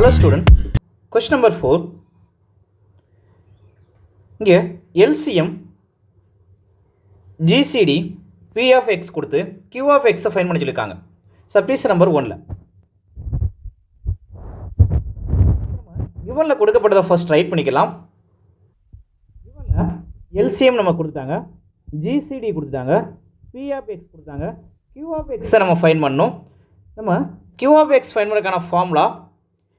Hello student, question number 4. இங்கே LCM GCD P of X கொடுத்து Q of X find பண்ண சொல்லியிருக்காங்க. Submission number 1ல givenல கொடுக்கப்பட்டதை first right பண்ணிக்கலாம். givenல LCM நம்ம கொடுத்தாங்க, GCD கொடுத்தாங்க, P of X கொடுத்தாங்க, Q of X நம்ம ஃபைண்ட் பண்ணோம். நம்ம Q of X ஃபைண்ட் பண்ணதுக்கான ஃபார்முலா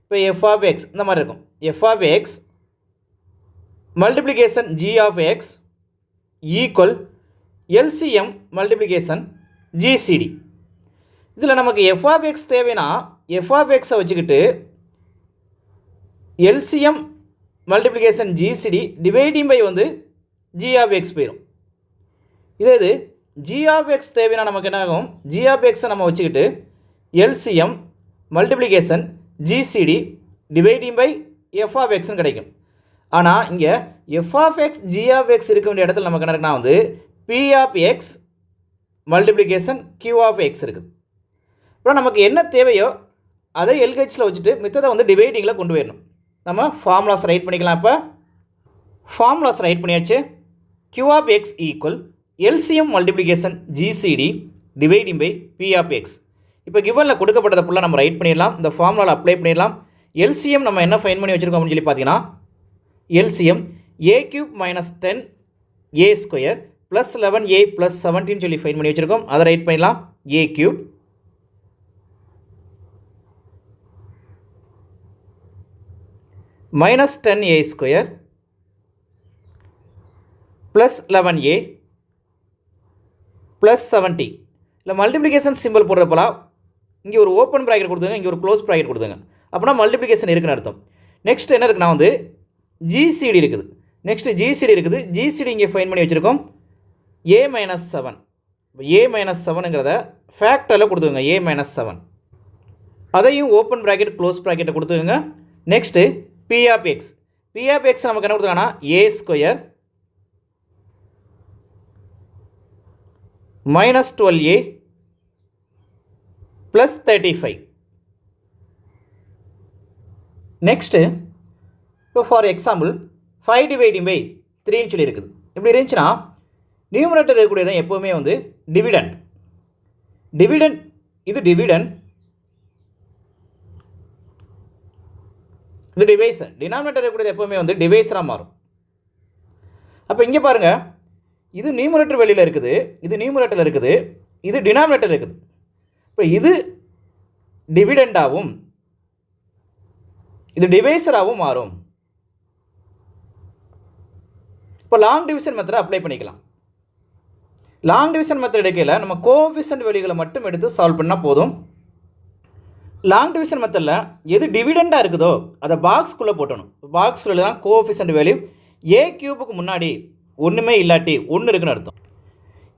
இப்போ f of x இந்த மாதிரி இருக்கும். f of x multiplication g of x equal LCM multiplication GCD. இதில் நமக்கு f of x தேவைன்னா f of x வச்சுக்கிட்டு LCM multiplication GCD dividing by வந்து g of x போயிடும். இது g of x தேவைன்னா நமக்கு என்ன ஆகும், g of x நம்ம வச்சுக்கிட்டு LCM multiplication GCD dividing by f of x கிடைக்கும். ஆனால் இங்கே f of x g of x இருக்க வேண்டிய இடத்துல நமக்கு என்ன இருக்குன்னா வந்து p of x multiplication q of x இருக்குது. அப்புறம் நமக்கு என்ன தேவையோ அதை LHஸில் வச்சுட்டு மித்ததை வந்து டிவைடிங்கில் கொண்டு போயிடணும். நம்ம ஃபார்முலாஸ் ரைட் பண்ணிக்கலாம். இப்போ ஃபார்முலாஸ் ரைட் பண்ணியாச்சு. q of x equal LCM multiplication GCD dividing by p of x. இப்போ கிவனில் கொடுக்கப்பட்டதை ஃபுல்லாக நம்ம ரைட் பண்ணிடலாம். இந்த ஃபார்முலாவில் அப்ளை பண்ணிடலாம். LCM நம்ம என்ன ஃபைன் பண்ணி வச்சுருக்கோம் அப்படின்னு சொல்லி பார்த்தீங்கன்னா LCM a³ minus 10 a² plus 11a plus 17 சொல்லி ஃபைன் பண்ணி வச்சுருக்கோம். அதை ரைட் பண்ணிடலாம். a³ minus 10a² plus 11a plus 70. இல்லை மல்டிப்ளிகேஷன் சிம்பிள் போடுறப்பலாம் இங்கே ஒரு ஓப்பன் ப்ராக்கெட் கொடுத்துங்க, இங்கே ஒரு க்ளோஸ் ப்ராக்கெட் கொடுத்துங்க. அப்படின்னா மல்டிப்ளிகேஷன் இருக்குன்னு அர்த்தம். நெக்ஸ்ட் என்ன இருக்குன்னா வந்து GCD இருக்குது. நெக்ஸ்ட் GCD இருக்குது. GCD இங்கே ஃபைன் பண்ணி வச்சுருக்கோம் a-7. இப்போ a-7ங்கிறத ஃபேக்டரில் கொடுத்துங்க, a-7. அதையும் ஓப்பன் ப்ராக்கெட் க்ளோஸ் ப்ராக்கெட்டை கொடுத்துங்க. Next P of x. P of x நமக்கு என்ன கொடுத்துருக்காங்கன்னா a² minus 12a plus 35. Next இப்போ ஃபார் எக்ஸாம்பிள் 5 டிவைடிங் பை 3ன்னு சொல்லி இருக்குது. இப்படி இருந்துச்சுன்னா நியூமரேட்டர் இருக்கக்கூடியதான் எப்போவுமே வந்து டிவிடெண்ட். இது டிவிடெண்ட், இது டிவைசர். டினாமினேட்டர் இருக்கக்கூடியது எப்போவுமே வந்து டிவைசராக மாறும். அப்போ இங்கே பாருங்கள், இது நியூமரேட்டர் வெளியில் இருக்குது, இது நியூமரேட்டரில் இருக்குது, இது டினாமினேட்டர் இருக்குது. இப்போ இது டிவிடெண்டாகவும் இது டிவைசராகவும் மாறும். இப்போ லாங் டிவிஷன் மெத்தடை அப்ளை பண்ணிக்கலாம். லாங் டிவிஷன் மெத்தட் எடுக்கையில் நம்ம கோஎஃபிஷியன்ட் வேல்யூகளை மட்டும் எடுத்து சால்வ் பண்ணால் போதும். லாங் டிவிஷன் மெத்தடில் எது டிவிடெண்டாக இருக்குதோ அதை பாக்ஸ்குள்ளே போட்டணும். பாக்ஸ்குள்ளே தான் கோஎஃபிஷியன்ட் வேல்யூ a³ முன்னாடி ஒன்றுமே இல்லாட்டி 1 இருக்குன்னு அர்த்தம்.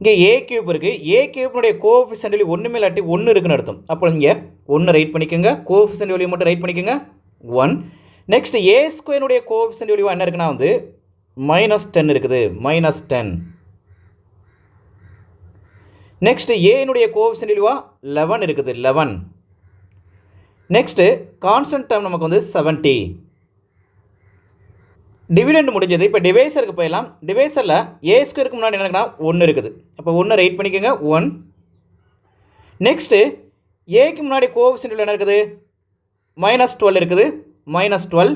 இங்கே a³ இருக்குது, a³ கோஎஃபிஷியன்ட் வேல்யூ ஒன்றுமே இல்லாட்டி 1 இருக்குன்னு அர்த்தம். அப்போ இங்கே 1 ரைட் பண்ணிக்கோங்க, கோஎஃபிஷியன்ட் வேல்யூ மட்டும் ரைட் பண்ணிக்கோங்க 1. நெக்ஸ்ட் a² கோஎஃபிஷியன்ட் வேல்யூ என்ன இருக்குன்னா வந்து மைனஸ் 10 இருக்குது, மைனஸ் 10. நெக்ஸ்ட் a கோஎஃபிஷியன்ட் வேல்யூவா 11 இருக்குது, 11. நெக்ஸ்ட்டு கான்ஸ்டன்ட் டேர்ம் நமக்கு வந்து 70. டிவிடெண்ட் முடிஞ்சது. இப்போ டிவைசருக்கு போயிடலாம். டிவைசரில் a² முன்னாடி என்னன்னா 1 இருக்குது. அப்போ 1 ரைட் பண்ணிக்கோங்க 1. நெக்ஸ்ட்டு ஏக்கு முன்னாடி கோஎஃபிஷியன்ட் என்ன இருக்குது, மைனஸ் 12 இருக்குது, மைனஸ் 12.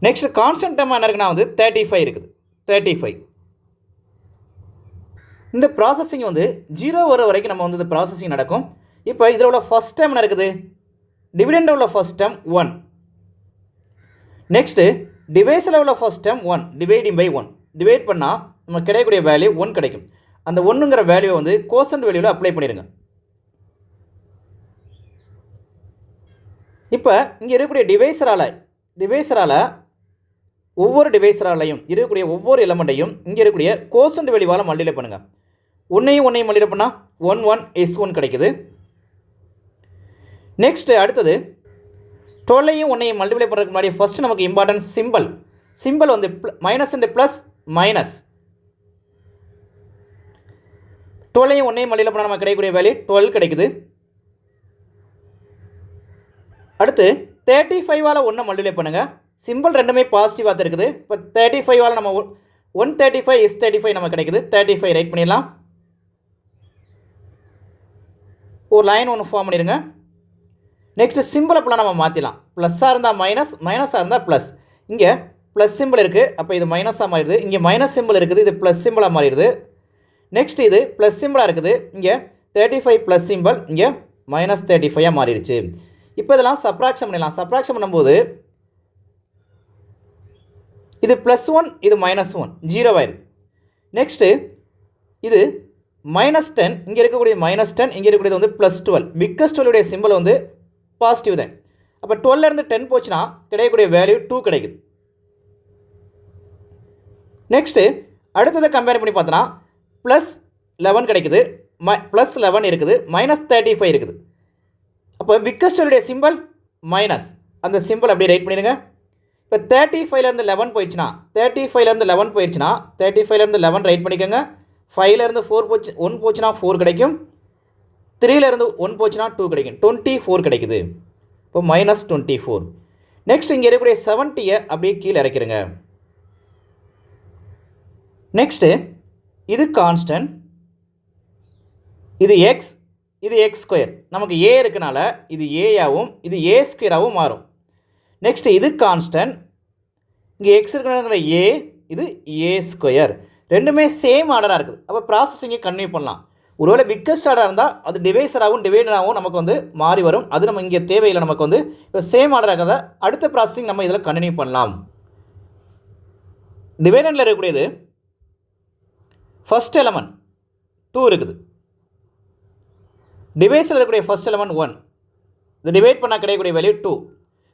நெக்ஸ்ட் கான்ஸ்டன்ட் டேர்ம் என்ன இருக்குன்னா வந்து 35 இருக்குது, 35. இந்த ப்ராசஸிங் வந்து 0 வர வரைக்கும் நம்ம வந்து இந்த ப்ராசஸிங் நடக்கும். இப்போ இதில் உள்ள ஃபஸ்ட் டைம் என்ன இருக்குது, டிவிடெண்ட் உள்ள ஃபஸ்ட் டைம் 1. நெக்ஸ்ட்டு டிவைஸில் உள்ள first time 1 dividing by 1. Divide பண்ணால் நமக்கு கிடைக்கக்கூடிய வேல்யூ 1 கிடைக்கும். அந்த 1ங்கிற வேல்யூவை வந்து கோசன்ட் வேல்யூவில் அப்ளை பண்ணிடுங்க. இப்போ இங்கே இருக்கக்கூடிய டிவைசரால் ஒவ்வொரு டிவைசராலையும் இருக்கக்கூடிய ஒவ்வொரு எலமெண்ட்டையும் இங்கே இருக்கக்கூடிய கோசன்ட் வேல்யூவால் மல்டிப்ளை பண்ணுங்கள். 1ஐயும் மல்டிப்ளை பண்ணால் 1 is 1 கிடைக்குது. நெக்ஸ்ட்டு அடுத்தது 12ஐயும் 1ஐயும் மல்டிப்ளை பண்ணுறதுக்கு முன்னாடி ஃபஸ்ட்டு நமக்கு இம்பார்ட்டன்ட் சிம்பிள் வந்து மைனஸ் அண்ட் ப்ளஸ் மைனஸ். 12ஐயும் 1ஐயும் மல்டிப்ளை பண்ணால் நமக்கு கிடைக்கக்கூடிய வேல்யூ 12 கிடைக்குது. அடுத்து 35ஆல் 1 மல்டிப்ளை பண்ணுங்கள். சிம்பிள் ரெண்டுமே பாசிட்டிவாக தான் இருக்குது. இப்போ 35ஆல் நம்ம 135 is 35 நமக்கு கிடைக்குது. 35 ரைட் பண்ணிடலாம். ஒரு லைன் ஒன்று ஃபார்ம் பண்ணிடுங்க. நெக்ஸ்ட் சிம்பிள் அப்பெல்லாம் நம்ம மாற்றிடலாம். ப்ளஸ்ஸாக இருந்தால் மைனஸ், மைனஸாக இருந்தால் ப்ளஸ். இங்கே ப்ளஸ் சிம்பிள் இருக்குது, அப்போ இது மைனஸாக மாறிடுது. இங்கே மைனஸ் சிம்பிள் இருக்குது, இது ப்ளஸ் சிம்பிளாக மாறிடுது. நெக்ஸ்ட் இது ப்ளஸ் சிம்பிளாக இருக்குது, இங்கே 35 ப்ளஸ் சிம்பிள், இங்கே மைனஸ் 35ஆக மாறிடுச்சு. இப்போ இதெல்லாம் சப்ராக்ஷன் பண்ணிடலாம். சப்ராக்ஷன் பண்ணும்போது இது +1, இது -1, 0 ஆயிடுது. நெக்ஸ்ட்டு இது -10, இங்கே இருக்கக்கூடிய -10, இங்கே இருக்கக்கூடியது வந்து +12. பிக்கஸ்ட் வேல்யூடைய சிம்பிள் வந்து பாசிட்டிவ் தான். அப்போ 12லேருந்து 10 போச்சுன்னா கிடைக்கக்கூடிய வேல்யூ 2 கிடைக்குது. நெக்ஸ்ட்டு அடுத்ததை கம்பேர் பண்ணி பார்த்தோன்னா +11 கிடைக்குது, +11 இருக்குது, -35 இருக்குது. அப்போ பிக்கஸ்ட் வேல்யூடைய சிம்பிள் மைனஸ், அந்த சிம்பிள் அப்படியே ரைட் பண்ணிடுங்க. இப்போ 35லேருந்து 11 போயிடுச்சுன்னா 35லேருந்து 11 போயிடுச்சுன்னா 35லேருந்து 11 ரைட் பண்ணிக்கோங்க. 5லேருந்து 1 போச்சுன்னா 4 கிடைக்கும். 3லேருந்து 1 போச்சுன்னா 2 கிடைக்கும். 24 கிடைக்குது. இப்போ -24. நெக்ஸ்ட் இங்கே இருக்கக்கூடிய 70யை அப்படியே கீழே இறக்கிடுங்க. நெக்ஸ்ட்டு இது கான்ஸ்டன்ட், இது எக்ஸ், இது x². நமக்கு a இருக்கனால இது a-ஆகவும் இது a² மாறும். நெக்ஸ்ட்டு இது கான்ஸ்டன்ட், இங்கே எக்ஸ் இருக்கிற a, இது a². ரெண்டுமே சேம் ஆர்டராக இருக்குது. அப்போ ப்ராசஸிங்கை கன்டினியூ பண்ணலாம். ஒருவேளை பிக்கஸ்ட் ஆர்டராக இருந்தால் அது டிவைசராகவும் டிவைடராகவும் நமக்கு வந்து மாறி வரும். அது நம்ம இங்கே தேவையில்லை. நமக்கு வந்து இப்போ சேம் ஆர்டராக இருக்கிறத அடுத்த ப்ராசஸிங் நம்ம இதில் கன்டினியூ பண்ணலாம். டிவைடண்டில் இருக்கக்கூடியது ஃபஸ்ட் எலமெண்ட் 2 இருக்குது. டிவைஸில் இருக்கக்கூடிய ஃபஸ்ட் எலமெண்ட் 1. இது டிவைட் பண்ணால் கிடைக்கக்கூடிய வேல்யூ 2.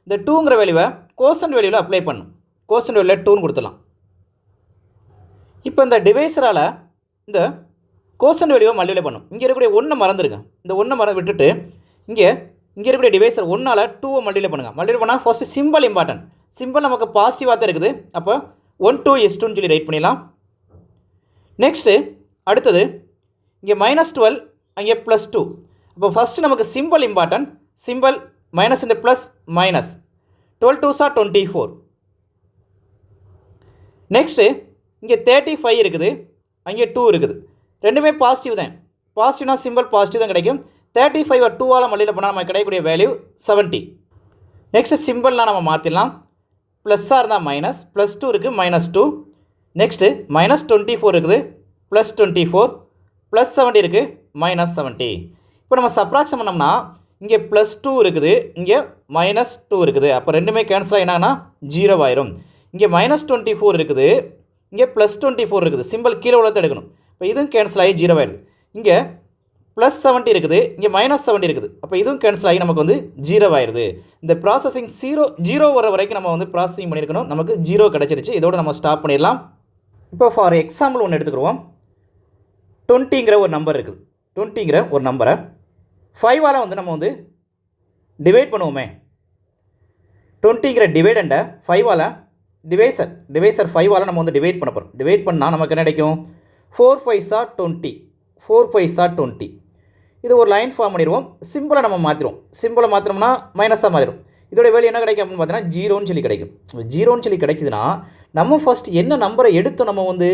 இந்த 2ங்கிற வேல்யூவை கோசன்ட் வேல்யூவில் அப்ளை பண்ணும். கோசன்ட் வேல்யூவில் 2ன்னு கொடுத்துடலாம். இப்போ இந்த டிவைஸரால் இந்த கோசன்ட் வேல்யூவை மல்டிப்ளை பண்ணும். இங்கே இருக்கக்கூடிய 1 மறந்துடுங்க. இந்த 1 விட்டுட்டு இங்கே இருக்கக்கூடிய டிவைஸர் 1ஆல் 2 மல்டிப்ளை பண்ணுங்கள். மல்டிப்ளை பண்ணால் ஃபஸ்ட்டு சிம்பிள் இம்பார்ட்டன்ட். சிம்பிள் நமக்கு பாசிட்டிவாக தான் இருக்குது. அப்போ 1 2 is 2ன்னு சொல்லி ரைட் பண்ணிடலாம். நெக்ஸ்ட்டு அடுத்தது இங்கே -12, அங்கே +2. அப்போ ஃபஸ்ட்டு நமக்கு சிம்பிள் இம்பார்ட்டன்ட். சிம்பிள் மைனஸ் இந்த plus minus 12 2s are 24. Next இங்கே 35 இருக்குது, அங்கே 2 இருக்குது. ரெண்டுமே பாசிட்டிவ் தான். பாசிட்டிவ்னா சிம்பிள் பாசிட்டிவ் தான் கிடைக்கும். 35 2ஆல் மல்டிப்ளை பண்ணால் நமக்கு கிடைக்கக்கூடிய வேல்யூ 70. நெக்ஸ்ட்டு சிம்பிள்லாம் நம்ம மாற்றிடலாம். ப்ளஸ்ஸாக இருந்தால் மைனஸ், +2 இருக்குது, -2. நெக்ஸ்ட்டு -24 இருக்குது, +24, +70 இருக்குது, -70. இப்போ நம்ம சப்ராக்ஷன் பண்ணோம்னா இங்கே +2 இருக்குது, இங்கே -2 இருக்குது. அப்போ ரெண்டுமே கேன்சல் ஆகினாங்கன்னா 0 ஆயிரும். இங்கே -24 இருக்குது, இங்கே +24 இருக்குது. சிம்பிள் கீழே உள்ளதை எடுக்கணும். இப்போ இதுவும் கேன்சல் ஆகி 0 ஆயிடுது. இங்கே +70 இருக்குது, இங்கே -70 இருக்குது. அப்போ இதுவும் கேன்சல் ஆகி நமக்கு வந்து 0 ஆயிடுது. இந்த ப்ராசஸிங் 0 வர வரைக்கும் நம்ம வந்து ப்ராசஸிங் பண்ணியிருக்கணும். நமக்கு 0 கிடச்சிருச்சு. இதோடு நம்ம ஸ்டாப் பண்ணிடலாம். இப்போ ஃபார் எக்ஸாம்பிள் ஒன்று எடுத்துக்கிடுவோம். 20ங்கிற ஒரு நம்பர் இருக்குது. 20ங்கிற ஒரு நம்பரை 5ஆல் வந்து நம்ம வந்து டிவைட் பண்ணுவோமே. 20ங்கிற டிவைடண்டை 5ஆல் டிவைசர் 5ஆல் நம்ம வந்து டிவைட் பண்ண போகிறோம். டிவைட் பண்ணால் நமக்கு என்ன கிடைக்கும்? 4 5s are 20. 4 5s are 20. இது ஒரு லைன் ஃபார்ம் பண்ணிடுவோம். சிம்பிளை நம்ம மாற்றிடுவோம். சிம்பிளை மாற்றினோம்னா மைனஸாக மாறிடும். இதோட வேல்யூ என்ன கிடைக்கும் அப்படின்னு பார்த்தீங்கன்னா 0ன்னு சொல்லி கிடைக்கும். 0ன்னு சொல்லி கிடைக்குதுன்னா நம்ம ஃபஸ்ட் என்ன நம்பரை எடுத்தோம்? நம்ம வந்து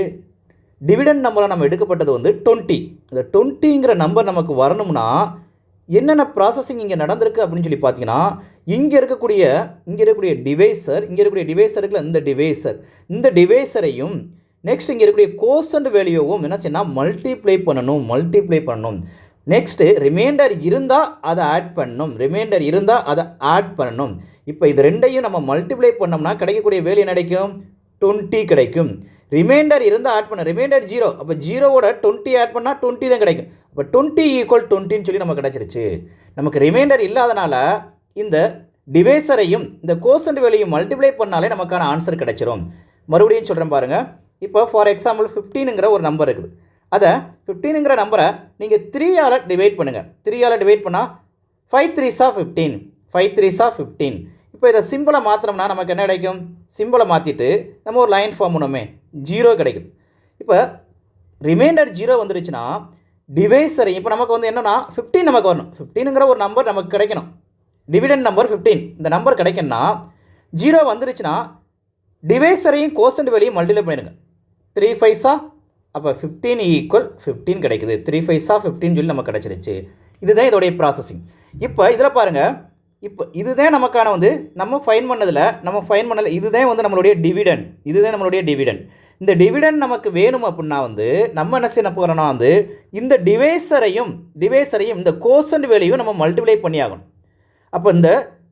டிவிடெண்ட் நம்பரை நம்ம எடுக்கப்பட்டது வந்து 20. இந்த 20ங்கிற நம்பர் நமக்கு வரணும்னா என்னென்ன ப்ராசஸிங் இங்கே நடந்திருக்கு அப்படின்னு சொல்லி பார்த்தீங்கன்னா, இங்கே இருக்கக்கூடிய டிவைசருக்குள்ள இந்த டிவைசரையும் நெக்ஸ்ட் இங்கே இருக்கக்கூடிய கோசன்ட் வேல்யூவும் என்ன செய்யணும்? மல்டிப்ளை பண்ணணும். நெக்ஸ்ட்டு ரிமைண்டர் இருந்தால் அதை ஆட் பண்ணணும். இப்போ இது ரெண்டையும் நம்ம மல்டிப்ளை பண்ணோம்னா கிடைக்கக்கூடிய வேல்யூ என்ன கிடைக்கும்? 20 கிடைக்கும். ரிமைண்டர் இருந்தால் ஆட் பண்ண, ரிமைண்டர் 0. அப்போ 0வோட 20 ஆட் பண்ணால் 20 தான் கிடைக்கும். அப்போ 20 = 20ன்னு சொல்லி நமக்கு கிடச்சிருச்சு. நமக்கு ரிமைண்டர் இல்லாதனால இந்த டிவைசரையும் இந்த கோசன்ட் வேல்யூயும் மல்டிப்ளை பண்ணாலே நமக்கான ஆன்சர் கிடைச்சிரும். மறுபடியும் சொல்கிறேன் பாருங்கள். இப்போ ஃபார் எக்ஸாம்பிள் 15ங்கிற ஒரு நம்பர் இருக்குது. அதை 15ங்கிற நம்பரை நீங்கள் 3ஆல் டிவைட் பண்ணுங்கள். 3ஆல் டிவைட் பண்ணால் 5 3s are 15. 5 3s are 15. இப்போ இதை சிம்பிளை மாற்றினோம்னா நமக்கு என்ன கிடைக்கும்? சிம்பிளை மாற்றிட்டு நம்ம ஒரு லைன் ஃபார்ம் பண்ணுவோமே, 0 கிடைக்குது. இப்போ ரிமைண்டர் 0 வந்துருச்சுன்னா டிவைசரை இப்போ நமக்கு வந்து என்னென்னா 15 நமக்கு வரணும். 15ங்கிற ஒரு நம்பர் நமக்கு கிடைக்கணும். டிவிடெண்ட் நம்பர் 15 இந்த நம்பர் கிடைக்குன்னா 0 வந்துருச்சுன்னா டிவைசரையும் கோசன்ட் வேலையும் மல்டிப்ளை பண்ணிடுங்க. 3 5s அப்போ 15 ஈக்குவல் 15 கிடைக்குது. 3 5s 15 சொல்லி நமக்கு கிடச்சிருச்சு. இதுதான் இதோடைய ப்ராசஸிங். இப்போ இதில் பாருங்கள், இப்போ இதுதான் நமக்கான வந்து நம்ம ஃபைன் பண்ணதில் இதுதான் வந்து நம்மளுடைய டிவிடெண்ட். இந்த டிவிடெண்ட் நமக்கு வேணும் அப்படின்னா வந்து நம்ம என்ன செய்ய போகிறோம்னா வந்து இந்த டிவைசரையும் இந்த கோசன்ட் வேலையும் நம்ம மல்டிப்ளை பண்ணி ஆகணும். அப்போ இந்த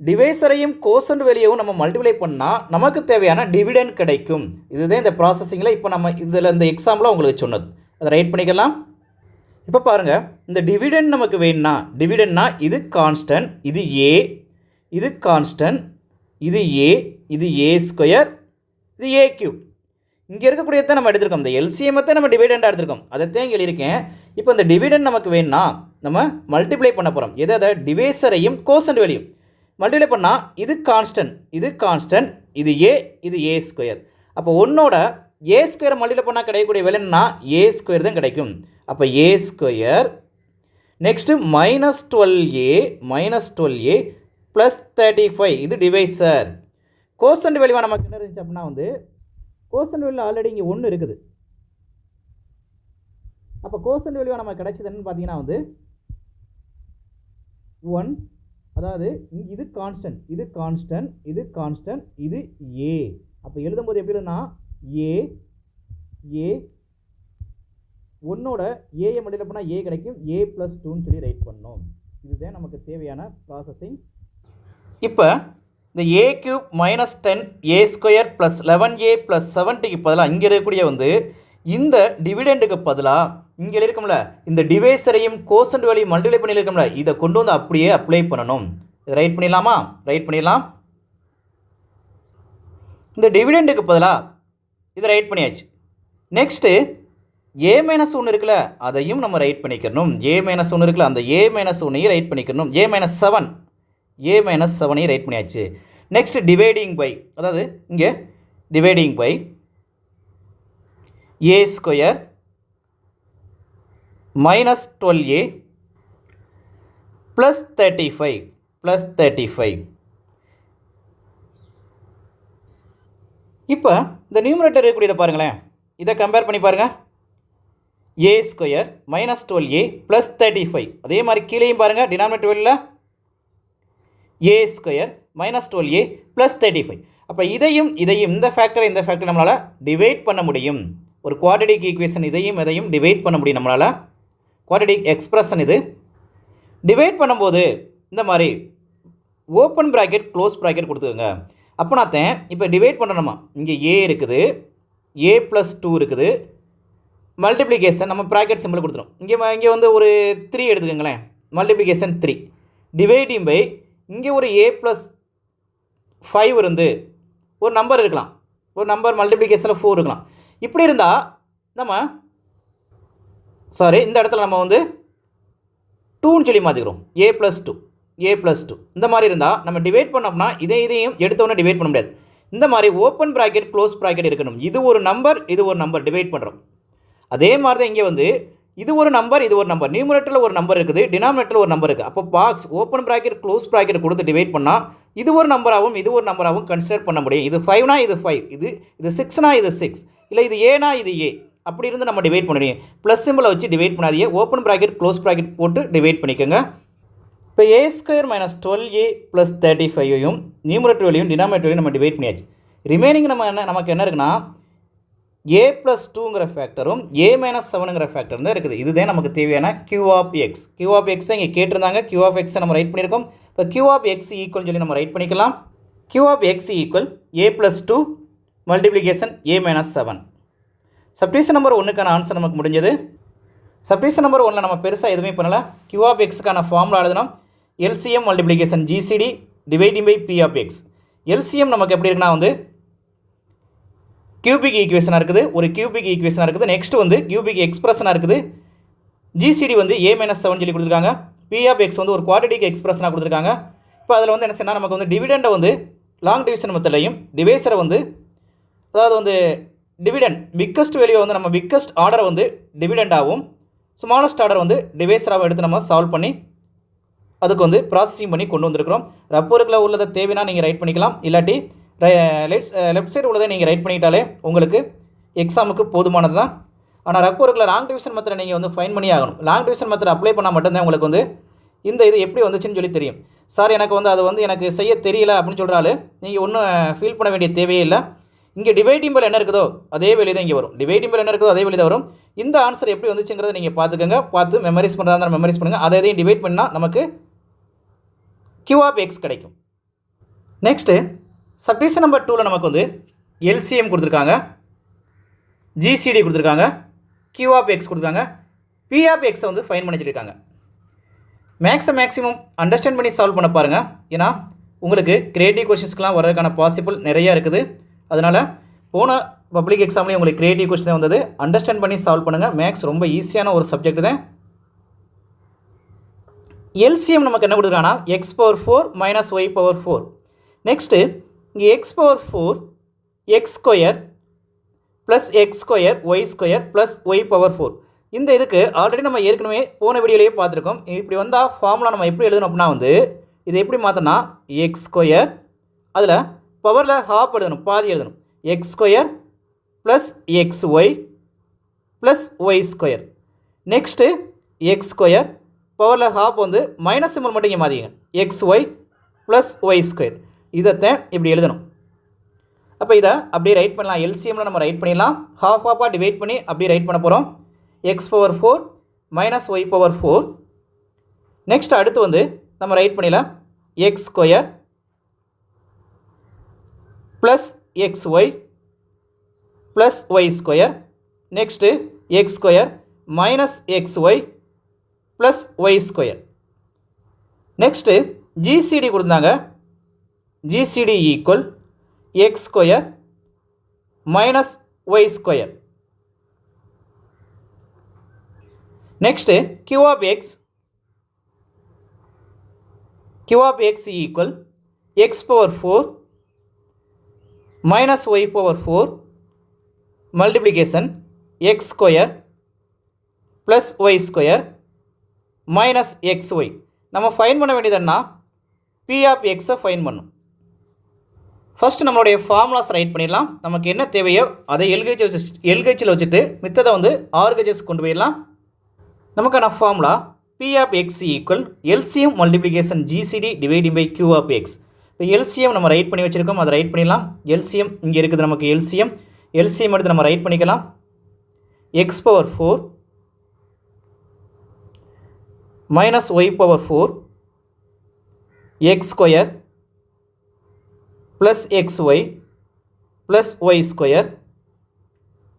டிவைசரையும் கோசன்ட் வேலையும் நம்ம மல்டிப்ளை பண்ணால் நமக்கு தேவையான டிவிடெண்ட் கிடைக்கும். இதுதான் இந்த ப்ராசஸிங்கில் இப்போ நம்ம இதில் இந்த எக்ஸாம்பிள் உங்களுக்கு சொன்னது. அதை ரைட் பண்ணிக்கலாம். இப்போ பாருங்கள், இந்த டிவிடெண்ட் நமக்கு வேணும்னா டிவிடெண்ட்னா இது கான்ஸ்டன்ட், இது ஏ, இது கான்ஸ்டன்ட், இது ஏ, இது ஏ ஸ்கொயர், இது ஏ கியூப். இங்கே இருக்கக்கூடியதை நம்ம எடுத்துருக்கோம். இந்த எல்சிஎம்த்தை நம்ம டிவிடெண்டாக எடுத்துருக்கோம். அதைத்தான் இங்கே எழுதியிருக்கேன். இப்போ இந்த டிவிடெண்ட் நமக்கு வேணும்னா நம்ம மல்டிப்ளை பண்ண போகிறோம். எதை டிவைசரையும் கோசன்ட் வேலையும் மல்டிப்ளை பண்ணால் இது கான்ஸ்டன்ட், இது ஏ ஸ்கொயர். அப்போ ஒன்னோட ஏ ஸ்கொயரை மல்டிப்ளை பண்ணால் கிடைக்கக்கூடிய வேலைன்னா ஏ ஸ்கொயர் தான் கிடைக்கும். அப்போ ஏ ஸ்கொயர் நெக்ஸ்ட்டு -12a ப்ளஸ் 35 இது டிவைசர். கோசன்ட் வேல்யூவாக நமக்கு என்ன இருந்துச்சு அப்படின்னா வந்து கோசன்ட் வேல்யூ ஆல்ரெடி இங்கே 1 இருக்குது. அப்போ கோசன்ட் வேல்யூவாக நமக்கு கிடைச்சதுன்னு பார்த்தீங்கன்னா வந்து 1, அதாவது இது கான்ஸ்டன்ட், இது ஏ. அப்போ எழுதும்போது எப்படி இருந்தால் ஏ ஒன்னோட ஏயை மல்டிப்ளை பண்ணால் ஏ கிடைக்கும். a + 2ன்னு சொல்லி ரைட் பண்ணோம். இதுதான் நமக்கு தேவையான ப்ராசஸிங். இப்போ இந்த a கியூப் -10a² + 11a + 70க்கு பதிலாக இங்கே இருக்கக்கூடிய வந்து இந்த டிவிடெண்டுக்கு பதிலாக இங்கே இருக்கும்ல இந்த டிவைசரையும் கோசன்ட் வேலையும் மல்டிப்ளை பண்ணியிருக்கோம்ல இதை கொண்டு வந்து அப்படியே அப்ளை பண்ணணும். இதை ரைட் பண்ணிடலாமா? ரைட் பண்ணிடலாம். இந்த டிவிடெண்டுக்கு பதிலாக இதை ரைட் பண்ணியாச்சு. நெக்ஸ்ட்டு a-1 இருக்குல்ல அதையும் நம்ம ரைட் பண்ணிக்கணும். a-1 இருக்குல்ல அந்த a-1ஐயும் ரைட் பண்ணிக்கணும். a-7ஐயும் ரைட் பண்ணியாச்சு. நெக்ஸ்ட் டிவைடிங் பை, அதாவது இங்கே dividing by a square -12a plus 35 இப்போ இந்த நியூமரேட்டர் இருக்கக்கூடியதை பாருங்களேன், இதை கம்பேர் பண்ணி பாருங்கள். a ஸ்கொயர் -12a ப்ளஸ் 35, அதே மாதிரி கீழேயும் பாருங்கள் டினாமினேட்டர் வெளியில் a ஸ்கொயர் -12a ப்ளஸ் 35. அப்போ இதையும் இந்த ஃபேக்டர் நம்மளால் டிவைட் பண்ண முடியும். ஒரு குவாட்ரடிக் ஈக்குவேஷன் இதையும் டிவைட் பண்ண முடியும் நம்மளால். குவாட்ரடிக் எக்ஸ்பிரஷன் இது டிவைட் பண்ணும்போது இந்த மாதிரி ஓப்பன் ப்ராக்கெட் க்ளோஸ் ப்ராக்கெட் கொடுத்துக்கோங்க. அப்போனா தான் இப்போ டிவைட் பண்ணுறோமா, இங்கே a இருக்குது, a + 2 இருக்குது, மல்டிப்ளிகேஷன் நம்ம ப்ராக்கெட் சிம்பிள் கொடுத்துரும். இங்கே வந்து ஒரு 3 எடுத்துக்கோங்களேன், மல்டிப்ளிகேஷன் 3 டிவைடிங் பை இங்கே ஒரு a + 5 இருந்து ஒரு நம்பர் இருக்கலாம், ஒரு நம்பர் மல்டிப்ளிகேஷனில் 4 இருக்கலாம். இப்படி இருந்தால் நம்ம இந்த இடத்துல நம்ம வந்து 2ன்னு சொல்லி மாற்றிக்கிறோம். a + 2 இந்த மாதிரி இருந்தால் நம்ம டிவைட் பண்ணோம்னா இதையும் எடுத்தோன்னே டிவைட் பண்ண முடியாது. இந்த மாதிரி ஓப்பன் ப்ராக்கெட் க்ளோஸ் ப்ராக்கெட் இருக்கணும். இது ஒரு நம்பர் டிவைட் பண்ணுறோம். அதே மாதிரி தான் இங்கே வந்து இது ஒரு நம்பர் நியூமரேட்டரில் ஒரு நம்பர் இருக்குது, டினாமினேட்டரில் ஒரு நம்பர் இருக்குது. அப்போ box open bracket close bracket கொடுத்து டிவைட் பண்ணால் இது ஒரு நம்பராகவும் கன்சிடர் பண்ண முடியும். இது 5னா இது 5, இது 6னா இது 6, இல்லை இது ஏனா இது ஏ, அப்படி இருந்து நம்ம டிவைட் பண்ணுறீங்க. ப்ளஸ் சிம்பிளை வச்சு டிவைட் பண்ணாதீங்க, ஓப்பன் ப்ராக்கெட் க்ளோஸ் ப்ராக்கெட் போட்டு டிவைட் பண்ணிக்கோங்க. இப்போ a² - 12a + 35ஐயும் நியூமரேட்டர் வேலையும் டினாமினேட்டர் வேலையும் நம்ம டிவைட் பண்ணியாச்சு. ரிமைனிங் நமக்கு என்ன இருக்குன்னா a + 2ங்கிற ஃபேக்டரும் a-7ங்கிற ஃபேக்டரும் தான் இருக்குது. இதுதான் நமக்கு தேவையான q(x). q(x) தான் இங்கே கேட்டிருந்தாங்க. q(x) நம்ம ரைட் பண்ணியிருக்கோம். இப்போ q(x) ஈக்குவல்னு சொல்லி நம்ம ரைட் பண்ணிக்கலாம். q(x) equal a + 2 multiplication a-7. Subdivision number 1க்கான ஆன்சர் நமக்கு முடிஞ்சது. சப்டிவிஷன் நம்பர் 1ல் நம்ம பெருசாக எதுவுமே பண்ணலை. q(x)க்கான ஃபார்முலா எழுதணும். LCM multiplication GCD dividing by p(x). LCM நமக்கு எப்படி இருக்குன்னா வந்து கியூபிக் ஈக்குவேஷனாக இருக்குது, ஒரு கியூபிக் ஈக்குவேஷனாக இருக்குது. நெக்ஸ்ட் வந்து கியூபிக் எக்ஸ்பிரஷனாக இருக்குது. GCD வந்து a-7 சொல்லி கொடுத்துருக்காங்க. p(x) வந்து ஒரு குவாட்ரடிக் எக்ஸ்பிரஷனாக கொடுத்துருக்காங்க. இப்போ அதில் வந்து என்ன செய்யணும், நமக்கு வந்து டிவிடெண்டை வந்து லாங் டிவிஷன் மெத்தட்லையும் டிவைசரை வந்து அதாவது வந்து டிவிடெண்ட் பிக்கஸ்ட் வேல்யூ வந்து நம்ம பிக்கஸ்ட் ஆர்டரை வந்து டிவிடெண்டாகவும் ஸ்மாலஸ்ட் ஆர்டர் வந்து டிவைசராகவும் எடுத்து நம்ம சால்வ் பண்ணி அதுக்கு வந்து ப்ராசஸிங் பண்ணி கொண்டு வந்திருக்கிறோம். ரஃப் ஒர்க்கில் உள்ளதை தேவைன்னா நீங்கள் ரைட் பண்ணிக்கலாம், இல்லாட்டி லெஃப்ட் சைடு உள்ளதை நீங்கள் ரைட் பண்ணிட்டாலே உங்களுக்கு எக்ஸாமுக்கு போதுமானது தான். ஆனால் ரஃப் ஒர்க்கில் லாங் டிவிஷன் மெத்தடை நீங்கள் வந்து ஃபைன் பண்ணி ஆகணும். லாங் டிவிஷன் மெத்தட் அப்ளை பண்ணால் மட்டும்தான் உங்களுக்கு வந்து இந்த இது எப்படி வந்துச்சுன்னு சொல்லி தெரியும். சார் எனக்கு வந்து அது வந்து எனக்கு செய்ய தெரியல அப்படின்னு சொல்கிறாரு, நீங்கள் ஒன்றும் ஃபீல் பண்ண வேண்டிய தேவையே இல்லை. இங்கே டிவைடிங் பை என்ன இருக்குதோ அதே வெளியே தான் இங்கே வரும். டிவைடிங் பை என்ன இருக்குதோ அதே வெளியே தான் வரும். இந்த ஆன்சர் எப்படி வந்துச்சுங்கிறத நீங்கள் பார்த்துக்கோங்க. பார்த்து மெமரைஸ் பண்ணுறதா இருந்தால் மெமரைஸ் பண்ணுங்கள். அதை எதையும் டிவைட் பண்ணால் நமக்கு Q of X கிடைக்கும். நெக்ஸ்ட்டு சப்டிவிஷன் நம்பர் 2ல் நமக்கு வந்து LCM கொடுத்துருக்காங்க, GCD கொடுத்துருக்காங்க, Q of X கொடுத்துருக்காங்க, P of X வந்து ஃபைன் பண்ணி வச்சுருக்காங்க. மேக்ஸிமம் அண்டர்ஸ்டாண்ட் பண்ணி சால்வ் பண்ண பாருங்கள். ஏன்னா உங்களுக்கு கிரியேட்டிவ் கொஷின்ஸ்க்கெலாம் வர்றதுக்கான பாசிபிள் நிறையா இருக்குது. அதனால் போன பப்ளிக் எக்ஸாம்லேயும் உங்களுக்கு கிரியேட்டிவ் கொஸ்டின் வந்தது. அண்டர்ஸ்டாண்ட் பண்ணி சால்வ் பண்ணுங்கள். மேக்ஸ் ரொம்ப ஈஸியான ஒரு சப்ஜெக்ட் தான். LCM நமக்கு என்ன கொடுக்குறாங்கன்னா x⁴ மைனஸ் y⁴. நெக்ஸ்ட்டு இங்கே x⁴ x² plus x² y² plus y⁴. இந்த இதுக்கு ஆல்ரெடி நம்ம ஏற்கனவே போன வீடியோலேயே பார்த்துருக்கோம். இப்படி வந்தால் ஃபார்முலா நம்ம எப்படி எழுதணும் அப்படின்னா வந்து இதை எப்படி மாற்றோன்னா x² அதில் பவரில் ஹாஃப் எழுதணும், பாதி எழுதணும். x² plus xy plus y². Next x² பவரில் ஹாஃப் வந்து மைனஸ் சிம்பிள் மட்டும் இங்கே மாற்றிங்க, xy ப்ளஸ் y². இதைத்தான் இப்படி எழுதணும். அப்போ இதை அப்படியே ரைட் பண்ணலாம். LCMல நம்ம ரைட் பண்ணிடலாம். ஹாஃபாக டிவைட் பண்ணி அப்படியே ரைட் பண்ண போகிறோம். x⁴ minus y⁴. நெக்ஸ்ட் அடுத்து வந்து நம்ம ரைட் பண்ணிடலாம் x² plus xy plus y². Next x² minus xy plus y². Next GCD கொடுத்தாங்க. GCD equal x² minus y². Next Q of X equal x⁴ minus y⁴ multiplication x² plus y² minus xy. நம்ம fine பண்ண வேண்டியதுன்னா P of Xஐ fine பண்ணும். First நம்மளுடைய formulas right பண்ணிடலாம். நமக்கு என்ன தேவையோ அதை எல்ஹெச்சில் வச்சுட்டு மித்ததை வந்து ஆர்ஹெச்எஸ் கொண்டு போயிடலாம். நமக்கான formula P of X equal LCM multiplication GCD dividing by Q of X. இப்போ LCM நம்ம ரைட் பண்ணி வச்சுருக்கோம், அதை ரைட் பண்ணிடலாம். LCM இங்கே இருக்குது நமக்கு LCM எடுத்து நம்ம ரைட் பண்ணிக்கலாம். x⁴ minus y⁴ x² plus xy plus y²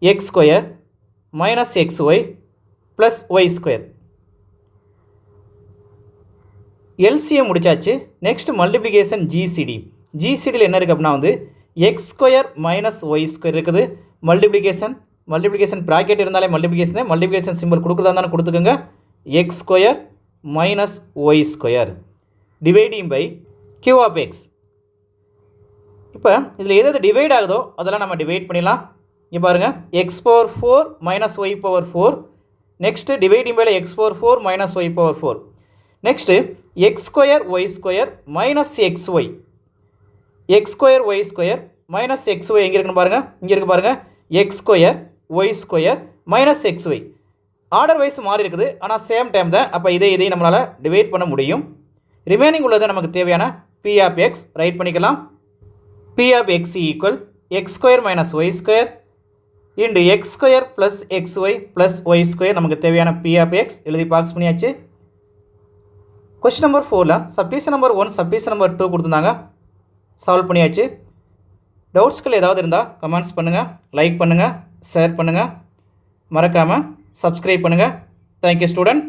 x² minus xy plus y². LCM முடிச்சாச்சு. நெக்ஸ்ட் மல்டிப்ளிகேஷன் GCDயில் என்ன இருக்குது அப்படின்னா வந்து x² மைனஸ் y² இருக்குது. மல்டிப்ளிகேஷன் ப்ராக்கெட் இருந்தாலே மல்டிப்ளிகேஷன் சிம்பிள் கொடுக்குறதா இருந்தாலும் கொடுத்துக்கோங்க. x² minus y² dividing by Q of X. இப்போ இதில் எது டிவைட் ஆகுதோ அதெல்லாம் நம்ம டிவைட் பண்ணிடலாம். இங்கே பாருங்கள் x⁴ minus y⁴. Next dividing பையில் x⁴ minus y⁴. Next x² y² minus xy. x² y² minus xy எங்கே இருக்குன்னு பாருங்கள், இங்கே இருக்குது பாருங்கள் x² y² minus xy. Order wise மாறி இருக்குது, ஆனால் சேம் டைம் தான். அப்போ இதையும் நம்மளால் டிவைட் பண்ண முடியும். ரிமைனிங் உள்ளதை நமக்கு தேவையான P of X ரைட் பண்ணிக்கலாம். P of X equal x² minus y² into x² plus xy plus y² நமக்கு தேவையான P of X எழுதி பாக்ஸ் பண்ணியாச்சு. கொஸ்டின் நம்பர் 4ல் சப்டிவிஷன் நம்பர் 1 சப்டிவிஷன் நம்பர் 2 கொடுத்துருந்தாங்க, சால்வ் பண்ணியாச்சு. டவுட்ஸ்கள் ஏதாவது இருந்தால் கமெண்ட்ஸ் பண்ணுங்கள், லைக் பண்ணுங்கள், ஷேர் பண்ணுங்கள், மறக்காமல் சப்ஸ்கிரைப் பண்ணுங்கள். Thank you student.